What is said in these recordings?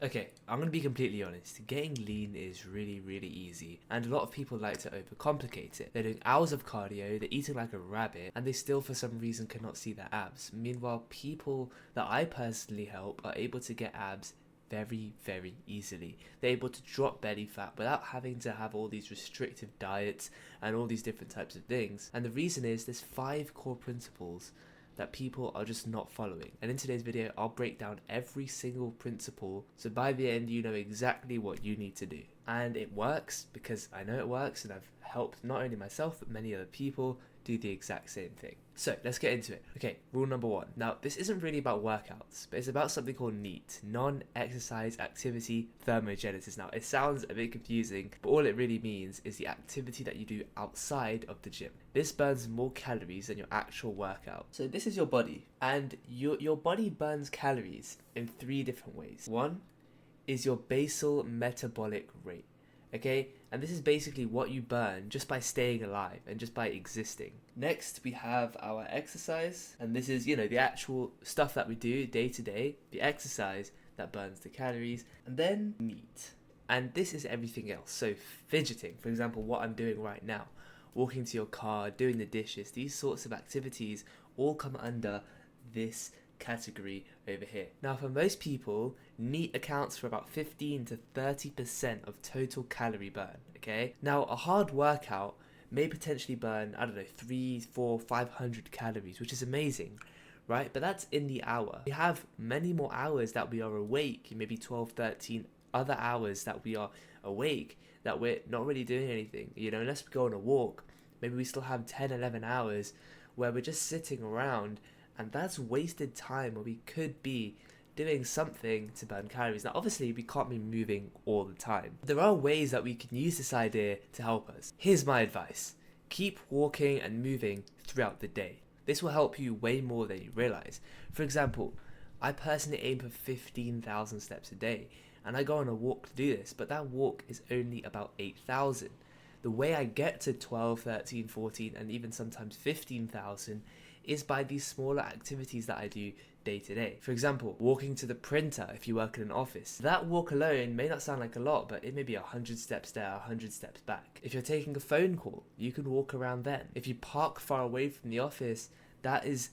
Okay, I'm gonna be completely honest. Getting lean is really easy, and a lot of people like to overcomplicate it. They're doing hours of cardio, they're eating like a rabbit, and they still for some reason cannot see their abs. Meanwhile, people that I personally help are able to get abs very easily. They're able to drop belly fat without having to have all these restrictive diets and all these different types of things. And the reason is there's 5 core principles that people are just not following. And in today's video, I'll break down every single principle, so by the end you know exactly what you need to do. And it works because I know it works, and I've helped not only myself but many other people do the exact same thing. So let's get into it. Okay, rule number 1. Now, this isn't really about workouts, but it's about something called NEAT, non-exercise activity thermogenesis. Now, it sounds a bit confusing, but all it really means is the activity that you do outside of the gym. This burns more calories than your actual workout. So this is your body, and your body burns calories in 3 different ways. One is your basal metabolic rate. Okay, and this is basically what you burn just by staying alive and just by existing. Next, we have our exercise, and this is, the actual stuff that we do day to day, the exercise that burns the calories, and then NEAT. And this is everything else. So fidgeting, for example, what I'm doing right now, walking to your car, doing the dishes, these sorts of activities all come under this category over here. Now, for most people, NEAT accounts for about 15 to 30% of total calorie burn. Okay, now a hard workout may potentially burn, 3, 4, 500 calories, which is amazing, right? But that's in the hour. We have many more hours that we are awake, maybe 12, 13 other hours that we are awake that we're not really doing anything, unless we go on a walk. Maybe we still have 10, 11 hours where we're just sitting around, and that's wasted time where we could be doing something to burn calories. Now, obviously, we can't be moving all the time. There are ways that we can use this idea to help us. Here's my advice. Keep walking and moving throughout the day. This will help you way more than you realize. For example, I personally aim for 15,000 steps a day, and I go on a walk to do this, but that walk is only about 8,000. The way I get to 12, 13, 14, and even sometimes 15,000 is by these smaller activities that I do day to day. For example, walking to the printer if you work in an office. That walk alone may not sound like a lot, but it may be 100 steps there, 100 steps back. If you're taking a phone call, you can walk around then. If you park far away from the office, that is,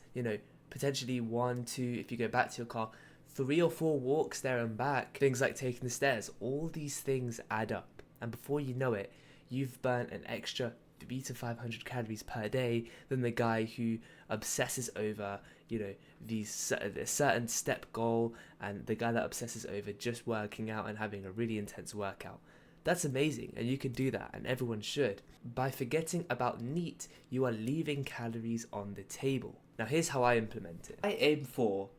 potentially 1, 2, if you go back to your car, 3 or 4 walks there and back. Things like taking the stairs, all these things add up. And before you know it, you've burnt an extra 300 to 500 calories per day than the guy who obsesses over, a certain step goal, and the guy that obsesses over just working out and having a really intense workout. That's amazing, and you can do that, and everyone should. By forgetting about NEAT, you are leaving calories on the table. Now, here's how I implement it. I aim for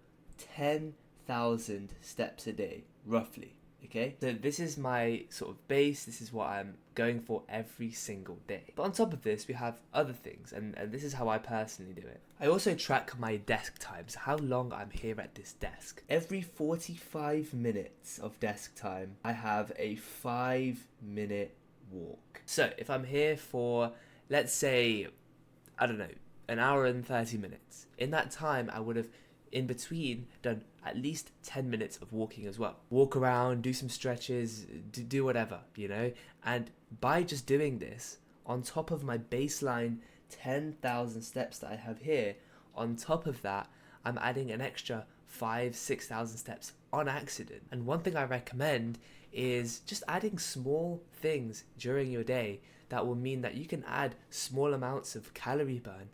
10,000 steps a day, roughly. Okay, so this is my sort of base, this is what I'm going for every single day. But on top of this, we have other things, and this is how I personally do it. I also track my desk times, how long I'm here at this desk. Every 45 minutes of desk time, I have a 5-minute walk. So if I'm here for, let's say, an hour and 30 minutes, in that time I would have in between done at least 10 minutes of walking as well. Walk around, do some stretches, do whatever, and by just doing this, on top of my baseline 10,000 steps that I have here, on top of that, I'm adding an extra 5,000-6,000 steps on accident. And one thing I recommend is just adding small things during your day that will mean that you can add small amounts of calorie burn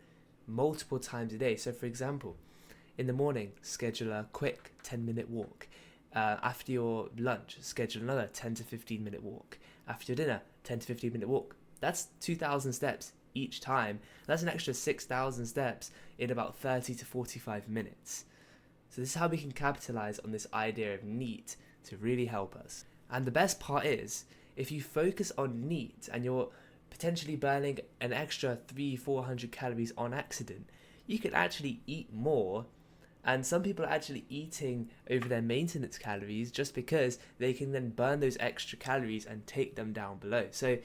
multiple times a day. So for example, in the morning, schedule a quick 10-minute walk. After your lunch, schedule another 10 to 15-minute walk. After your dinner, 10 to 15-minute walk. That's 2,000 steps each time. That's an extra 6,000 steps in about 30 to 45 minutes. So this is how we can capitalize on this idea of NEAT to really help us. And the best part is, if you focus on NEAT and you're potentially burning an extra 300-400 calories on accident, you can actually eat more. And some people are actually eating over their maintenance calories just because they can then burn those extra calories and take them down below. So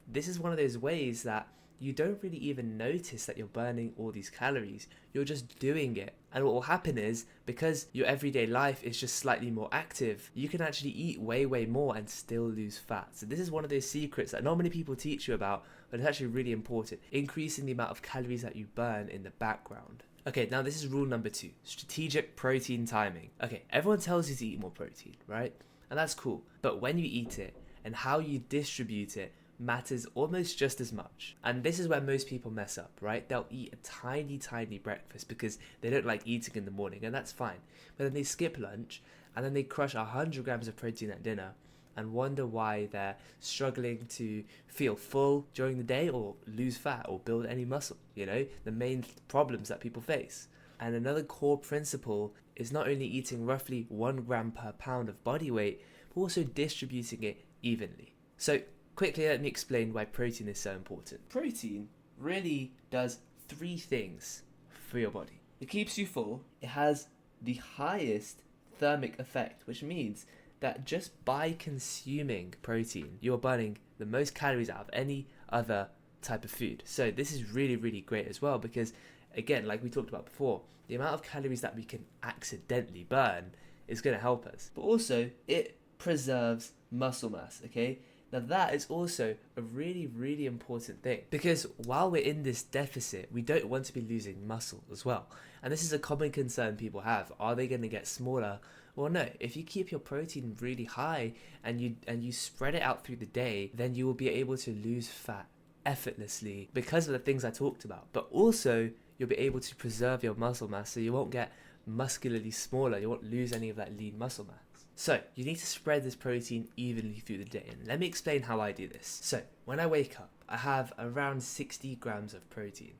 this is one of those ways that you don't really even notice that you're burning all these calories. You're just doing it And what will happen is, because your everyday life is just slightly more active, you can actually eat way more and still lose fat. So this is one of those secrets that not many people teach you about, but it's actually really important. Increasing the amount of calories that you burn in the background. Okay, now this is rule number 2, strategic protein timing. Okay, everyone tells you to eat more protein, right? And that's cool. But when you eat it and how you distribute it matters almost just as much. And this is where most people mess up, right? They'll eat a tiny breakfast because they don't like eating in the morning, and that's fine. But then they skip lunch and then they crush 100 grams of protein at dinner and wonder why they're struggling to feel full during the day or lose fat or build any muscle, the main problems that people face. And another core principle is not only eating roughly 1 gram per pound of body weight, but also distributing it evenly. So quickly, let me explain why protein is so important. Protein really does 3 things for your body. It keeps you full, it has the highest thermic effect, which means that just by consuming protein, you're burning the most calories out of any other type of food. So this is really great as well because, again, like we talked about before, the amount of calories that we can accidentally burn is going to help us. But also, it preserves muscle mass, okay? Now that is also a really important thing, because while we're in this deficit, we don't want to be losing muscle as well. And this is a common concern people have. Are they going to get smaller? Well, no. If you keep your protein really high and you spread it out through the day, then you will be able to lose fat effortlessly because of the things I talked about. But also, you'll be able to preserve your muscle mass, so you won't get muscularly smaller. You won't lose any of that lean muscle mass. So you need to spread this protein evenly through the day, and let me explain how I do this. So when I wake up, I have around 60 grams of protein.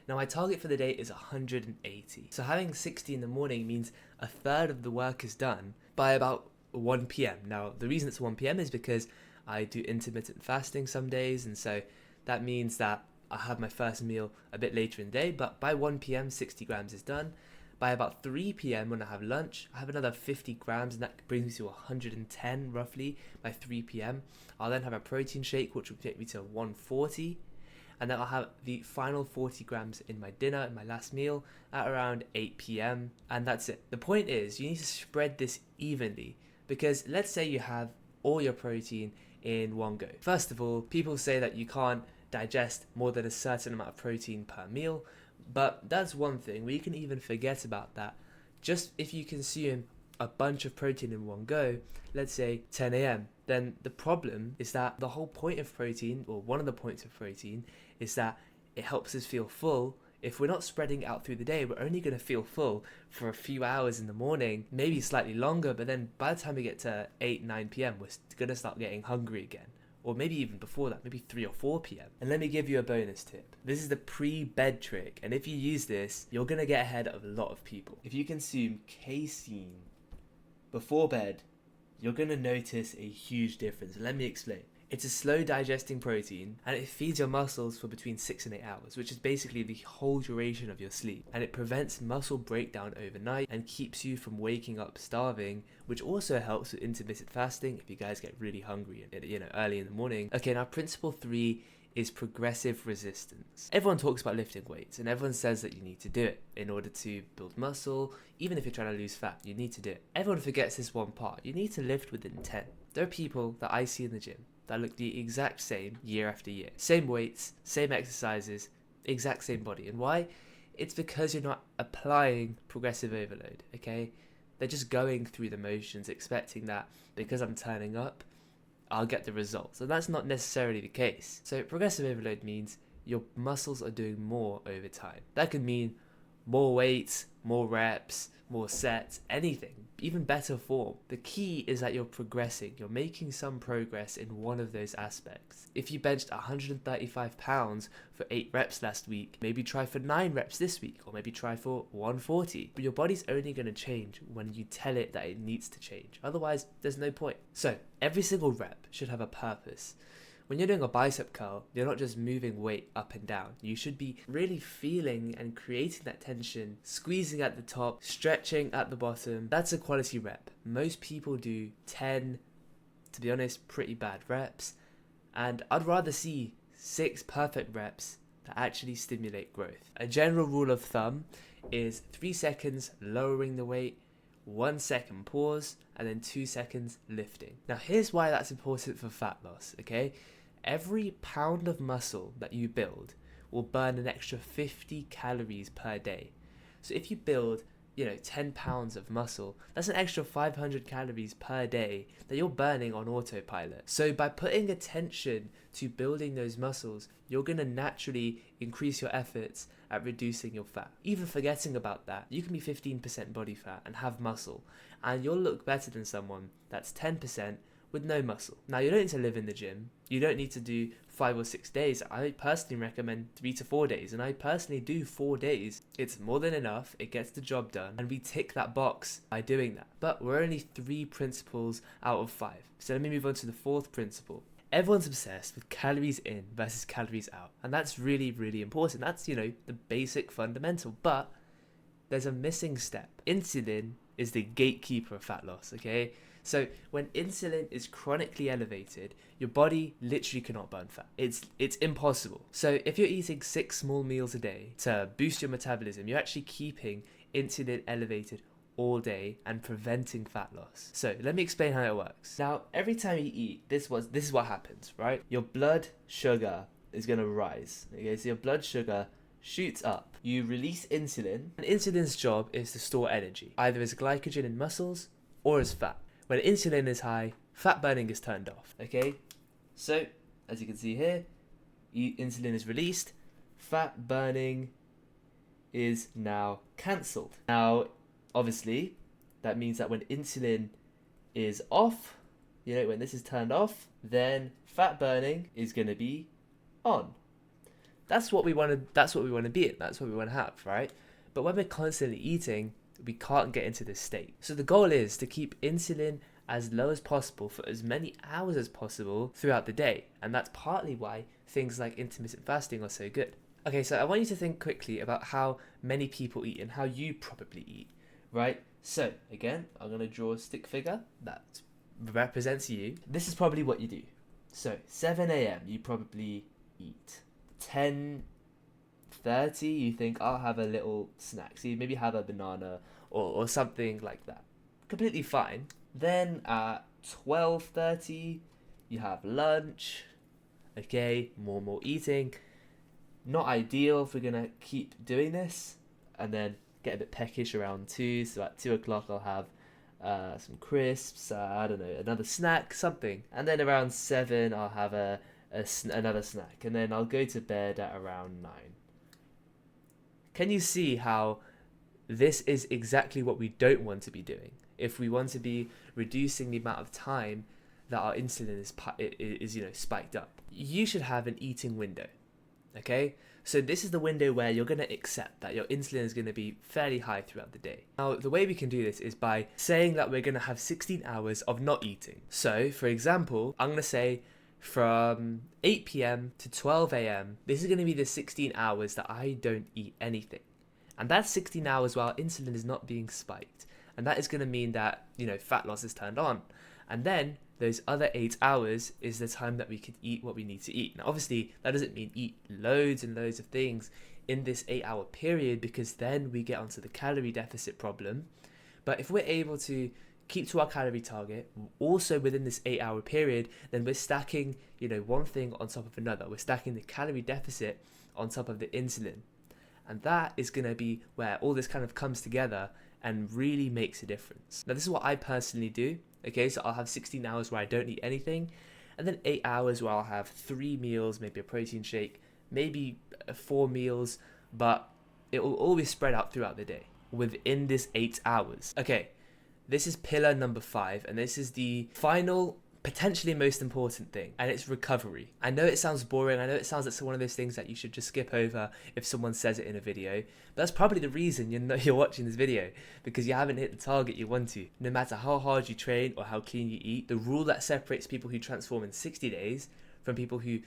Now my target for the day is 180. So having 60 in the morning means a third of the work is done by about 1 p.m. Now the reason it's 1 p.m. is because I do intermittent fasting some days, and so that means that I have my first meal a bit later in the day, but by 1 p.m. 60 grams is done. By about 3 p.m. when I have lunch, I have another 50 grams, and that brings me to 110 roughly by 3 p.m. I'll then have a protein shake, which will take me to 140, and then I'll have the final 40 grams in my dinner, in my last meal, at around 8 p.m. And that's it. The point is, you need to spread this evenly, because let's say you have all your protein in one go. First of all, people say that you can't digest more than a certain amount of protein per meal, but that's one thing. We can even forget about that. Just if you consume a bunch of protein in one go, let's say 10 a.m., then the problem is that the whole point of protein, or one of the points of protein, is that it helps us feel full. If we're not spreading it out through the day, we're only going to feel full for a few hours in the morning, maybe slightly longer, but then by the time we get to 8, 9 p.m., we're going to start getting hungry again. Or maybe even before that, maybe 3 or 4 p.m. And let me give you a bonus tip. This is the pre-bed trick, and if you use this, you're going to get ahead of a lot of people. If you consume casein before bed, you're going to notice a huge difference. Let me explain. It's a slow digesting protein, and it feeds your muscles for between 6 and 8 hours, which is basically the whole duration of your sleep. And it prevents muscle breakdown overnight and keeps you from waking up starving, which also helps with intermittent fasting if you guys get really hungry, early in the morning. Okay, now principle 3 is progressive resistance. Everyone talks about lifting weights, and everyone says that you need to do it in order to build muscle. Even if you're trying to lose fat, you need to do it. Everyone forgets this one part. You need to lift with intent. There are people that I see in the gym that look the exact same year after year. Same weights, same exercises, exact same body. And why? It's because you're not applying progressive overload, okay? They're just going through the motions, expecting that because I'm turning up, I'll get the results. And that's not necessarily the case. So progressive overload means your muscles are doing more over time. That could mean more weights, more reps, more sets, anything, even better form. The key is that you're progressing. You're making some progress in one of those aspects. If you benched 135 pounds for 8 reps last week, maybe try for 9 reps this week, or maybe try for 140. But your body's only going to change when you tell it that it needs to change. Otherwise, there's no point. So every single rep should have a purpose. When you're doing a bicep curl, you're not just moving weight up and down. You should be really feeling and creating that tension, squeezing at the top, stretching at the bottom. That's a quality rep. Most people do 10, to be honest, pretty bad reps. And I'd rather see 6 perfect reps that actually stimulate growth. A general rule of thumb is 3 seconds lowering the weight, 1 second pause, and then 2 seconds lifting. Now here's why that's important for fat loss, okay? Every pound of muscle that you build will burn an extra 50 calories per day. So if you build 10 pounds of muscle, that's an extra 500 calories per day that you're burning on autopilot. So by putting attention to building those muscles, you're going to naturally increase your efforts at reducing your fat. Even forgetting about that, you can be 15% body fat and have muscle, and you'll look better than someone that's 10% with no muscle. Now, you don't need to live in the gym. You don't need to do 5 or 6 days. I personally recommend 3 to 4 days, and I personally do 4 days. It's more than enough. It gets the job done, and we tick that box by doing that. But we're only 3 principles out of 5. So let me move on to the 4th principle. Everyone's obsessed with calories in versus calories out, and that's really, really important. That's, the basic fundamental, but there's a missing step. Insulin is the gatekeeper of fat loss, okay? So when insulin is chronically elevated, your body literally cannot burn fat. It's impossible. So if you're eating 6 small meals a day to boost your metabolism, you're actually keeping insulin elevated all day and preventing fat loss. So let me explain how it works. Now, every time you eat, this is what happens, right? Your blood sugar is going to rise. Okay, so your blood sugar shoots up. You release insulin, and insulin's job is to store energy, either as glycogen in muscles or as fat. When insulin is high, fat burning is turned off, okay? So, as you can see here, insulin is released, fat burning is now cancelled. Now, obviously, that means that when insulin is off, when this is turned off, then fat burning is going to be on. That's what we want to be in. That's what we want to have, right? But when we're constantly eating, we can't get into this state. So the goal is to keep insulin as low as possible for as many hours as possible throughout the day. And that's partly why things like intermittent fasting are so good. Okay, so I want you to think quickly about how many people eat and how you probably eat, right? So again, I'm going to draw a stick figure that represents you. This is probably what you do. So 7 a.m. you probably eat. 10:30 you think, I'll have a little snack. So you maybe have a banana or something like that. Completely fine. Then at 12:30 you have lunch. Okay, more eating. Not ideal if we're gonna keep doing this. And then get a bit peckish around 2. So at 2 o'clock I'll have some crisps, I don't know, another snack, something. And then around 7 I'll have another snack. And then I'll go to bed at around 9. Can you see how this is exactly what we don't want to be doing? If we want to be reducing the amount of time that our insulin is spiked up, you should have an eating window. Okay, so this is the window where you're going to accept that your insulin is going to be fairly high throughout the day. Now, the way we can do this is by saying that we're going to have 16 hours of not eating. So, for example, I'm going to say from 8 p.m. to 12 a.m., this is going to be the 16 hours that I don't eat anything. And that's 16 hours while insulin is not being spiked. And that is going to mean that, fat loss is turned on. And then those other 8 hours is the time that we could eat what we need to eat. Now, obviously, that doesn't mean eat loads and loads of things in this 8-hour period, because then we get onto the calorie deficit problem. But if we're able to keep to our calorie target also within this 8-hour period, then we're stacking, one thing on top of another. We're stacking the calorie deficit on top of the insulin. And that is going to be where all this kind of comes together and really makes a difference. Now, this is what I personally do. Okay, so I'll have 16 hours where I don't eat anything, and then 8 hours where I'll have 3 meals, maybe a protein shake, maybe 4 meals, but it will always spread out throughout the day within this 8 hours. Okay, this is pillar number 5, and this is the final, potentially most important thing, and it's recovery. I know it sounds boring. I know it sounds like one of those things that you should just skip over if someone says it in a video, but that's probably the reason you're watching this video, because you haven't hit the target you want to. No matter how hard you train or how clean you eat, the rule that separates people who transform in 60 days from people who,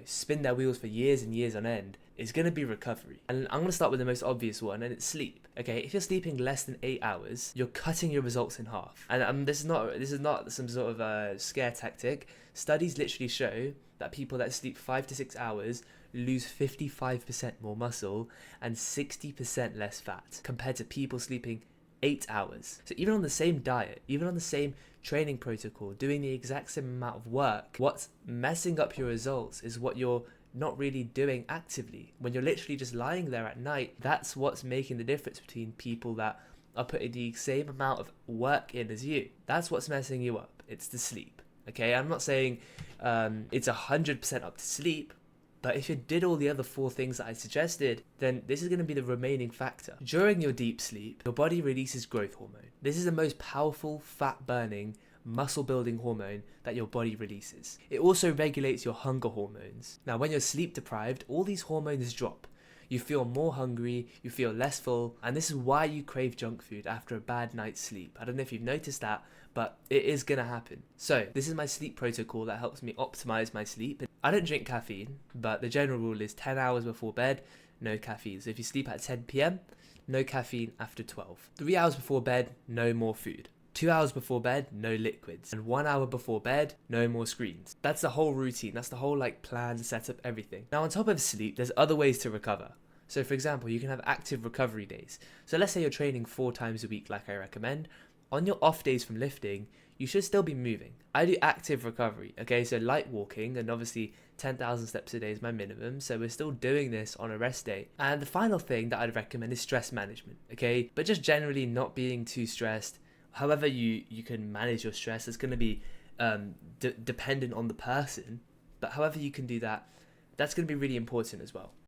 spin their wheels for years and years on end is going to be recovery. And I'm going to start with the most obvious one, and it's sleep. Okay, if you're sleeping less than 8 hours, you're cutting your results in half. And this is not some sort of scare tactic. Studies literally show that people that sleep 5 to 6 hours lose 55% more muscle and 60% less fat compared to people sleeping 8 hours. So even on the same diet, even on the same training protocol, doing the exact same amount of work, what's messing up your results is what you're not really doing actively. When you're literally just lying there at night, that's what's making the difference between people that are putting the same amount of work in as you. That's what's messing you up. It's the sleep. Okay, I'm not saying it's 100% up to sleep, but if you did all the other 4 things that I suggested, then this is going to be the remaining factor. During your deep sleep, your body releases growth hormone. This is the most powerful fat-burning, muscle-building hormone that your body releases. It also regulates your hunger hormones. Now, when you're sleep deprived, all these hormones drop. You feel more hungry, you feel less full, and this is why you crave junk food after a bad night's sleep. I don't know if you've noticed that, but it is gonna happen. So this is my sleep protocol that helps me optimize my sleep. I don't drink caffeine, but the general rule is 10 hours before bed, no caffeine. So if you sleep at 10 p.m, no caffeine after 12. 3 hours before bed, no more food. 2 hours before bed, no liquids. And 1 hour before bed, no more screens. That's the whole routine. That's the whole plan, setup, everything. Now on top of sleep, there's other ways to recover. So for example, you can have active recovery days. So let's say you're training 4 times a week like I recommend. On your off days from lifting, you should still be moving. I do active recovery, okay? So light walking, and obviously 10,000 steps a day is my minimum. So we're still doing this on a rest day. And the final thing that I'd recommend is stress management, okay? But just generally not being too stressed. However you can manage your stress, it's going to be dependent on the person. But however you can do that, that's going to be really important as well.